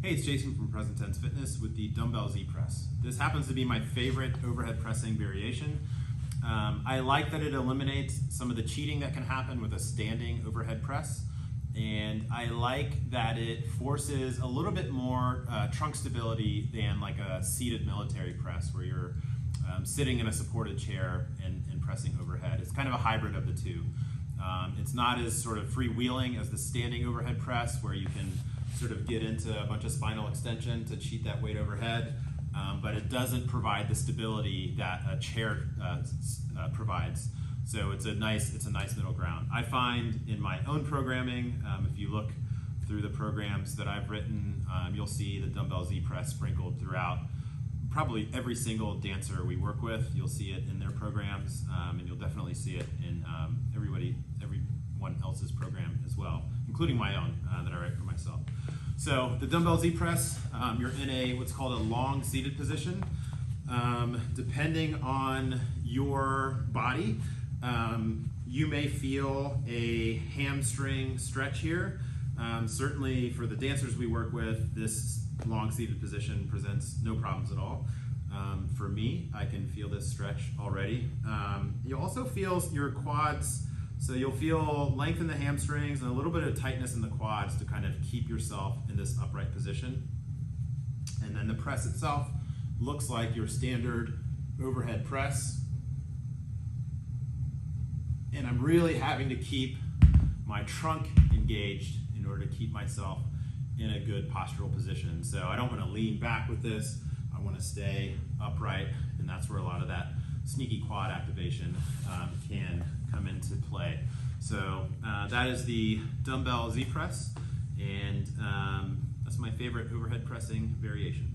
Hey, it's Jason from Present Tense Fitness with the Dumbbell Z press. This happens to be my favorite overhead pressing variation. I like that it eliminates some of the cheating that can happen with a standing overhead press. And I like that it forces a little bit more trunk stability than like a seated military press where you're sitting in a supported chair and pressing overhead. It's kind of a hybrid of the two. It's not as sort of freewheeling as the standing overhead press where you can sort of get into a bunch of spinal extension to cheat that weight overhead, but it doesn't provide the stability that a chair provides. So it's a nice middle ground. I find in my own programming, if you look through the programs that I've written, you'll see the Dumbbell Z press sprinkled throughout probably every single dancer we work with. You'll see it in their programs, and you'll definitely see it in everyone else's program as well, including my own that I write for myself. So the Dumbbell Z press, you're in what's called a long seated position. Depending on your body, you may feel a hamstring stretch here. Certainly for the dancers we work with, this long seated position presents no problems at all. For me, I can feel this stretch already. You'll also feel your quads, so you'll feel length in the hamstrings and a little bit of tightness in the quads to kind of keep yourself in this upright position. And then the press itself looks like your standard overhead press. And I'm really having to keep my trunk engaged in order to keep myself in a good postural position. So I don't want to lean back with this. I want to stay upright, and that's where a lot of that sneaky quad activation can come into play. So that is the Dumbbell Z press, and that's my favorite overhead pressing variation.